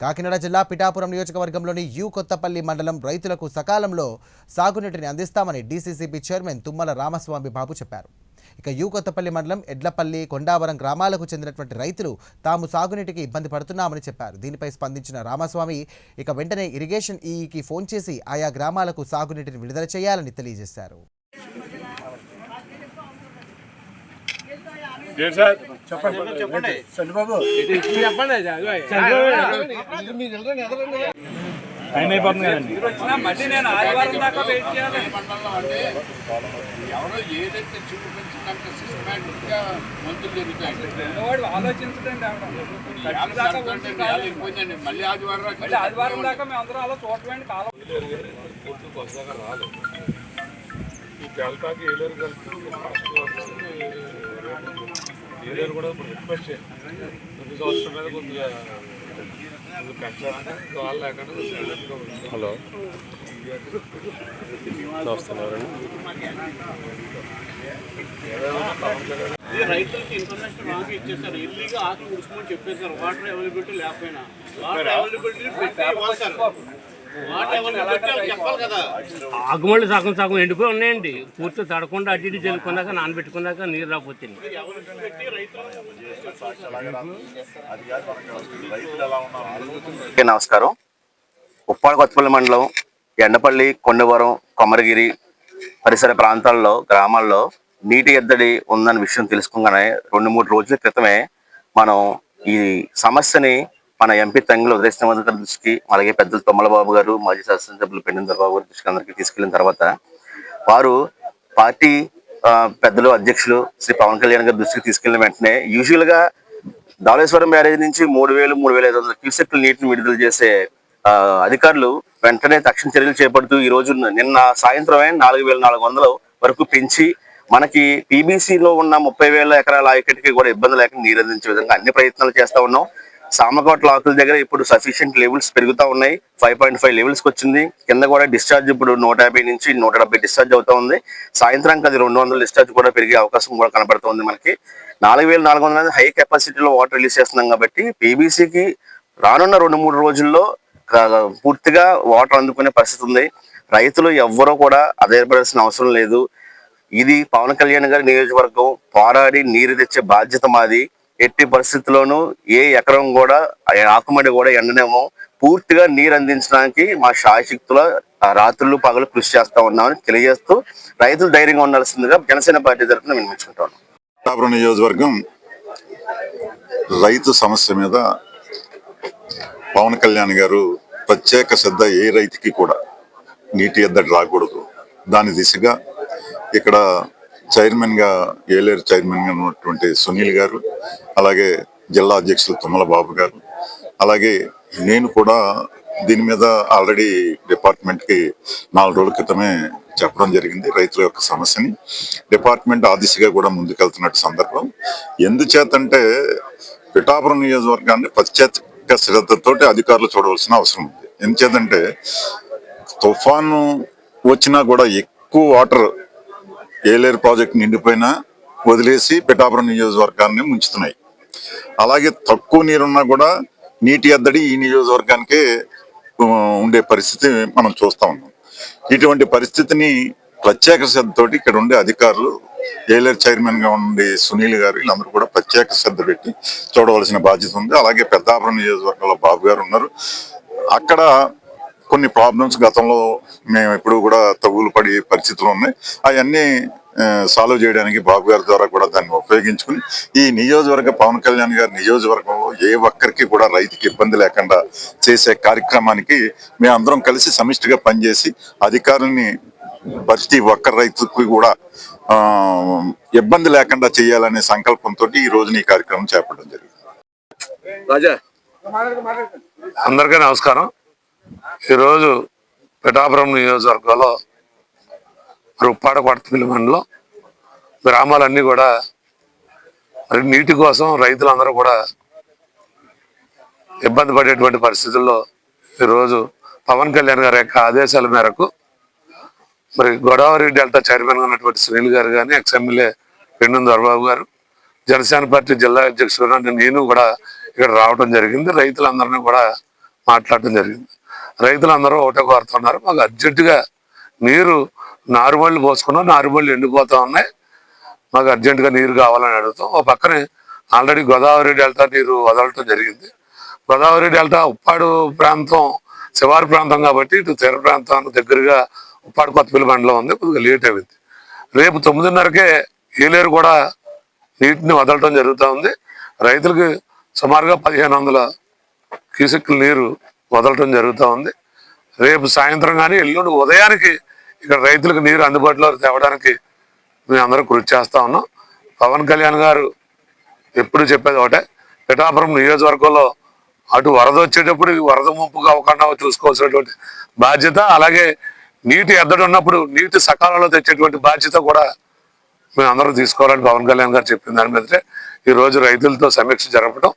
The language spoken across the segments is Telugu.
కాకినాడ జిల్లా పిఠాపురం నియోజకవర్గంలోని యు కొత్తపల్లి మండలం రైతులకు సకాలంలో సాగునీటిని అందిస్తామని డీసీసీబీ చైర్మన్ తుమ్మల రామస్వామి బాబు చెప్పారు. ఇక యు కొత్తపల్లి మండలం ఎడ్లపల్లి, కొండావరం గ్రామాలకు చెందినటువంటి రైతులు తాము సాగునీటికి ఇబ్బంది పడుతున్నామని చెప్పారు. దీనిపై స్పందించిన రామస్వామి వెంటనే ఇరిగేషన్ ఈఈకి ఫోన్ చేసి ఆయా గ్రామాలకు సాగునీటిని విడుదల చేయాలని తెలియజేశారు. టైం అయిపోతుంది కదండి. మళ్ళీ నేను ఆదివారం దాకా వెయిట్ చేయాలి. ఎవరో ఏదైతే చూపించినంత సిస్టమేటిక్గా మందులు జరుగుతాయి ఆలోచించండి. మళ్ళీ ఆదివారం దాకా మేము అందరం అలా చూడటం కాలం రాలేదు. ఈ డెల్టాకి ఏలేరు కలిపి ఏలేరు కూడా ఇప్పుడు రిక్వెస్ట్ చేయాలి. ప్రతి సంవత్సరం మీద కొద్దిగా పెంచాలంటే కాలు లేకుండా హలో చూస్తున్నారండి. రైతులకి ఇన్ఫర్మేషన్ రాంగ్ ఇచ్చేస్తారు. ఇల్లీగా ఆకులు ముడుచుకోమని చెప్పేశారు. వాటర్ అవైలబిలిటీ లేకపోయినా వాటర్ అవైలబిలిటీ ఆకుమళ్ళు సగం సగం ఎండిపోయి ఉన్నాయండి. పూర్తి తడకుండా అటు ఇటు జల్లుకున్నాక నానబెట్టుకున్నాక నీరు రాకపోతుంది. నమస్కారం. ఉప్పాడ కొత్తపల్లి మండలం ఎండపల్లి, కొండవరం, కొమరగిరి పరిసర ప్రాంతాల్లో గ్రామాల్లో నీటి ఎద్దడి ఉందన్న విషయం తెలుసుకోగానే 2-3 రోజుల క్రితమే మనం ఈ సమస్యని మన ఎంపీ తంగిల ఉదయశ్రీనివాస్ దృష్టికి, అలాగే పెద్దలు తుమ్మల బాబు గారు, మాజీ శాసనసభ్యులు పెండిందర్ బాబు గారి దృష్టికి అందరికీ తీసుకెళ్లిన తర్వాత వారు పార్టీ పెద్దలు అధ్యక్షులు శ్రీ పవన్ కళ్యాణ్ గారి దృష్టికి తీసుకెళ్లిన వెంటనే యూజువల్గా ధవళేశ్వరం బ్యారేజ్ నుంచి 3,000-3,500 క్యూసెక్ల నీటిని విడుదల చేసే అధికారులు వెంటనే తక్షణ చర్యలు చేపడుతూ ఈ రోజు నిన్న సాయంత్రమే 4,400 వరకు పెంచి మనకి పీబీసీలో ఉన్న 30,000 ఎకరాల ఆయకట్టుకి కూడా ఇబ్బంది లేకుండా నీరు అందించే విధంగా అన్ని ప్రయత్నాలు చేస్తా ఉన్నాం. సామకోట్ల ఆకుల దగ్గర ఇప్పుడు సఫిషియెంట్ లెవెల్స్ పెరుగుతూ ఉన్నాయి. 5.5 లెవెల్స్కి వచ్చింది. కింద కూడా డిశ్చార్జ్ ఇప్పుడు 150 నుంచి 170 డిశ్చార్జ్ అవుతా ఉంది. సాయంత్రానికి అది 200 డిశ్చార్జ్ కూడా పెరిగే అవకాశం కూడా కనబడుతుంది. మనకి 4,400 హై కెపాసిటీలో వాటర్ రిలీజ్ చేస్తున్నాం కాబట్టి పీబీసీకి రానున్న 2-3 రోజుల్లో పూర్తిగా వాటర్ అందుకునే పరిస్థితి ఉంది. రైతులు ఎవ్వరూ కూడా అధైర్యపడాల్సిన అవసరం లేదు. ఇది పవన్ కళ్యాణ్ గారి నియోజకవర్గం. పోరాడి నీరు తెచ్చే బాధ్యత మాది. ఎట్టి పరిస్థితుల్లోనూ ఏ ఎకరం కూడా ఆకుమడి కూడా ఎండనేమో. పూర్తిగా నీరు అందించడానికి మా శాయశక్తుల రాత్రులు పగలు కృషి చేస్తా ఉన్నామని తెలియజేస్తూ రైతులు ధైర్యంగా ఉండాల్సిందిగా జనసేన పార్టీ తరఫున వినిపించుకుంటాను. పిఠాపురం నియోజకవర్గం రైతు సమస్య మీద పవన్ కళ్యాణ్ గారు ప్రత్యేక శ్రద్ధ, ఏ రైతుకి కూడా నీటి ఎద్దడి రాకూడదు దాని దిశగా ఇక్కడ చైర్మన్ గా, ఏలేరు చైర్మన్ గా ఉన్నటువంటి సునీల్ గారు, అలాగే జిల్లా అధ్యక్షులు తుమ్మల బాబు గారు, అలాగే నేను కూడా దీని మీద ఆల్రెడీ డిపార్ట్మెంట్ కి 4 రోజుల క్రితమే చెప్పడం జరిగింది. రైతుల యొక్క సమస్యని డిపార్ట్మెంట్ ఆ దిశగా కూడా ముందుకెళ్తున్నట్టు సందర్భం. ఎందుచేతంటే పిఠాపురం నియోజకవర్గాన్ని ప్రత్యేక శ్రద్ధతోటి అధికారులు చూడవలసిన అవసరం ఉంది. ఎందుచేతంటే తుఫాను వచ్చినా కూడా ఎక్కువ వాటర్ ఏలేరు ప్రాజెక్ట్ నిండిపోయినా వదిలేసి పిఠాపురం నియోజకవర్గాన్ని ముంచుతున్నాయి. అలాగే తక్కువ నీరున్నా కూడా నీటి ఎద్దడి ఈ నియోజకవర్గానికే ఉండే పరిస్థితి మనం చూస్తా ఉన్నాం. ఇటువంటి పరిస్థితిని ప్రత్యేక శ్రద్ధతోటి ఇక్కడ ఉండే అధికారులు, ఏలేరు చైర్మన్ గా ఉండే సునీల్ గారు, వీళ్ళందరూ కూడా ప్రత్యేక శ్రద్ధ పెట్టి చూడవలసిన బాధ్యత ఉంది. అలాగే పెద్దాపురం నియోజకవర్గంలో బాబు గారు ఉన్నారు. అక్కడ కొన్ని ప్రాబ్లమ్స్ గతంలో మేము ఎప్పుడు కూడా తగులు పడే పరిస్థితులు ఉన్నాయి. అవన్నీ సాల్వ్ చేయడానికి బాబు గారి ద్వారా కూడా దాన్ని ఉపయోగించుకుని ఈ నియోజకవర్గ పవన్ కళ్యాణ్ గారి నియోజకవర్గంలో ఏ ఒక్కరికి కూడా రైతుకి ఇబ్బంది లేకుండా చేసే కార్యక్రమానికి మేము అందరం కలిసి సమిష్టిగా పనిచేసి అధికారుల్ని ప్రతి ఒక్క రైతుకి కూడా ఇబ్బంది లేకుండా చేయాలనే సంకల్పంతో ఈ రోజున ఈ కార్యక్రమం చేపట్టడం జరిగింది. అందరికీ నమస్కారం. ఈరోజు పిఠాపురం నియోజకవర్గంలో ఉప్పాడ కొత్తపల్లి మండలం గ్రామాలన్నీ కూడా మరి నీటి కోసం రైతులందరూ కూడా ఇబ్బంది పడేటువంటి పరిస్థితుల్లో ఈరోజు పవన్ కళ్యాణ్ గారి యొక్క ఆదేశాల మేరకు మరి గోదావరి డెల్టా చైర్మన్ ఉన్నటువంటి సునీల్ గారు కానీ, ఎక్స్ఎమ్మెల్యే పెండిందర్ బాబు గారు, జనసేన పార్టీ జిల్లా అధ్యక్షుడు నేను కూడా ఇక్కడ రావడం జరిగింది. రైతులందరినీ కూడా మాట్లాడటం జరిగింది. రైతులందరూ ఒకటే కోరుతున్నారు, మాకు అర్జెంటుగా నీరు నారుమళ్ళు పోసుకున్నాం, నారుమళ్ళు ఎండిపోతా ఉన్నాయి, మాకు అర్జెంటుగా నీరు కావాలని అడుగుతాం. ఓ పక్కనే ఆల్రెడీ గోదావరి డెల్టా నీరు వదలటం జరిగింది. గోదావరి డెల్టా ఉప్పాడు ప్రాంతం శివారు ప్రాంతం కాబట్టి ఇటు తీర ప్రాంతానికి దగ్గరగా ఉప్పాడు కొత్తపల్లి మండలం ఉంది, కొద్దిగా లేట్ అయింది. రేపు 9:30కే ఏలేరు కూడా నీటిని వదలటం జరుగుతూ ఉంది. రైతులకి సుమారుగా 1500 క్యూసెక్కుల నీరు వదలటం జరుగుతూ ఉంది. రేపు సాయంత్రం కానీ ఎల్లుండి ఉదయానికి ఇక్కడ రైతులకు నీరు అందుబాటులో తేవడానికి మేము అందరం కృషి చేస్తా ఉన్నాం. పవన్ కళ్యాణ్ గారు ఎప్పుడు చెప్పేది ఒకటే, పిఠాపురం నియోజకవర్గంలో అటు వరద వచ్చేటప్పుడు వరద ముంపుగా అవ్వకుండా చూసుకోవాల్సినటువంటి బాధ్యత, అలాగే నీటి ఎద్దడి ఉన్నప్పుడు నీటి సకాలంలో తెచ్చేటువంటి బాధ్యత కూడా మేము అందరం తీసుకోవాలని పవన్ కళ్యాణ్ గారు చెప్పిన దాని మీదటే ఈరోజు రైతులతో సమీక్ష జరపడం.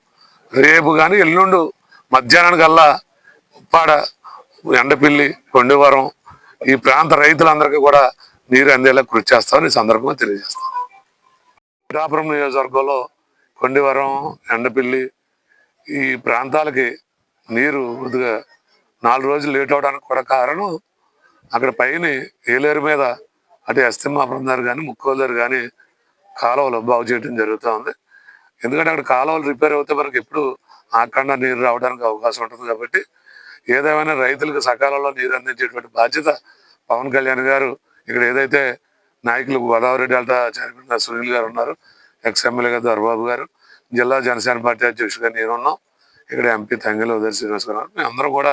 రేపు కానీ ఎల్లుండు మధ్యాహ్నానికల్లా ఉప్పాడ, ఎండపిల్లి, కొండవరం ఈ ప్రాంత రైతులందరికీ కూడా నీరు అందేలా కృషి చేస్తామని ఈ సందర్భంగా తెలియజేస్తాం. పిఠాపురం నియోజకవర్గంలో కొండవరం, ఎండపిల్లి ఈ ప్రాంతాలకి నీరు కొద్దిగా 4 రోజులు లేట్ అవడానికి కూడా కారణం అక్కడ పైన ఏలేరు మీద అటు ఎస్తిమ్మాపురం దగ్గర కానీ ముక్కోలు దగ్గర కానీ కాలువలు బాగు చేయడం జరుగుతూ ఉంది. ఎందుకంటే అక్కడ కాలువలు రిపేర్ అవుతే మనకి ఎప్పుడు ఆకుండా నీరు రావడానికి అవకాశం ఉంటుంది. కాబట్టి ఏదేమైనా రైతులకు సకాలంలో నీరు అందించేటువంటి బాధ్యత పవన్ కళ్యాణ్ గారు, ఇక్కడ ఏదైతే నాయకులు గోదావరి డెల్టా చైర్మన్గా సునీల్ గారు ఉన్నారు, ఎక్స్ఎమ్మెల్యేగా దొరబాబు గారు, జిల్లా జనసేన పార్టీ అధ్యక్షుడిగా నేను ఉన్నాం, ఇక్కడ ఎంపీ తంగెల ఉదయ్ శ్రీనివాస్ గారు, మేమందరం కూడా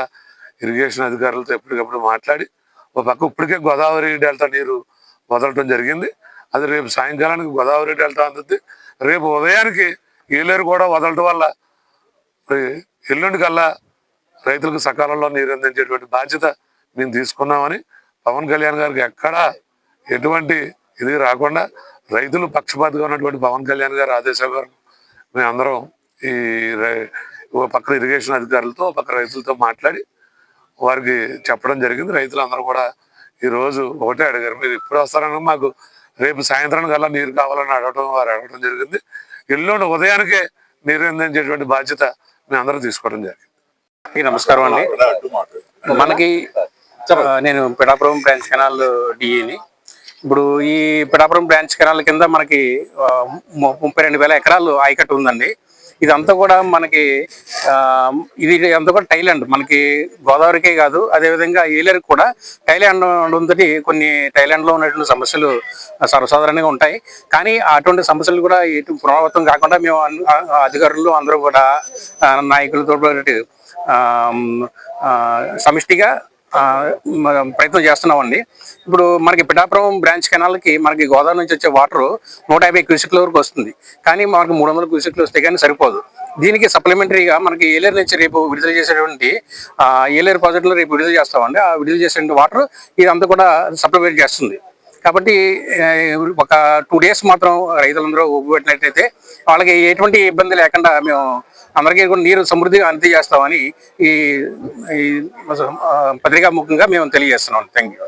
ఇరిగేషన్ అధికారులతో ఎప్పటికప్పుడు మాట్లాడి ఒక పక్క ఇప్పటికే గోదావరి డెల్టా నీరు వదలటం జరిగింది. అది రేపు సాయంకాలానికి గోదావరి డెల్టా అందుద్ది. రేపు ఉదయానికి ఏలేరు కూడా వదలటం వల్ల మరి ఎల్లుండి కల్లా రైతులకు సకాలంలో నీరు అందించేటువంటి బాధ్యత మేము తీసుకున్నామని పవన్ కళ్యాణ్ గారికి ఎక్కడా ఎటువంటి ఇది రాకుండా రైతులు పక్షపాతిగా ఉన్నటువంటి పవన్ కళ్యాణ్ గారి ఆదేశాల వరకు మేమందరం ఈ ఓ పక్క ఇరిగేషన్ అధికారులతో పక్క రైతులతో మాట్లాడి వారికి చెప్పడం జరిగింది. రైతులందరూ కూడా ఈరోజు ఒకటే అడిగారు, మీరు ఇప్పుడు వస్తారని మాకు రేపు సాయంత్రానికి కల్లా నీరు కావాలని వారు అడగడం జరిగింది. ఎల్లుండి ఉదయానికే నీరు అందించేటువంటి బాధ్యత మేము అందరూ తీసుకోవడం జరిగింది. నమస్కారం అండి. మనకి నేను పిఠాపురం బ్రాంచ్ కెనాల్ డిఈని. ఇప్పుడు ఈ పిఠాపురం బ్రాంచ్ కెనాల్ కింద మనకి 32,000 ఎకరాలు ఆయకట్టు ఉందండి. ఇదంతా కూడా మనకి ఇది అంతా కూడా టైలాండ్, మనకి గోదావరికే కాదు అదేవిధంగా ఏలేరుకి కూడా టైలాండ్ ఉందని కొన్ని టైలాండ్లో ఉన్నటువంటి సమస్యలు సర్వసాధారణంగా ఉంటాయి. కానీ అటువంటి సమస్యలు కూడా ఎటు పునరావృతం కాకుండా మేము అధికారులు అందరూ కూడా నాయకులతో సమిష్టిగా ప్రయత్నం చేస్తున్నామండి. ఇప్పుడు మనకి పిఠాపురం బ్రాంచ్ కెనాల్కి మనకి గోదావరి నుంచి వచ్చే వాటర్ 150 క్యూసెక్ల వరకు వస్తుంది. కానీ మనకి 300 క్యూసెక్లు వస్తే కానీ సరిపోదు. దీనికి సప్లిమెంటరీగా మనకి ఏలేరు నుంచి రేపు విడుదల చేసేటువంటి ఏలేరు ప్రాజెక్టులో రేపు విడుదల చేస్తామండి. ఆ విడుదల చేసే వాటర్ ఇదంతా కూడా సప్లిమెంట్ చేస్తుంది. కాబట్టి ఒక 2 days మాత్రం రైతులందరూ ఒప్పుపెట్టినట్టయితే వాళ్ళకి ఎటువంటి ఇబ్బంది లేకుండా మేము అందరికీ కూడా నీరు సమృద్ధిగా అందజేస్తామని ఈ పత్రికా ముఖంగా మేము తెలియజేస్తున్నాం. Thank you.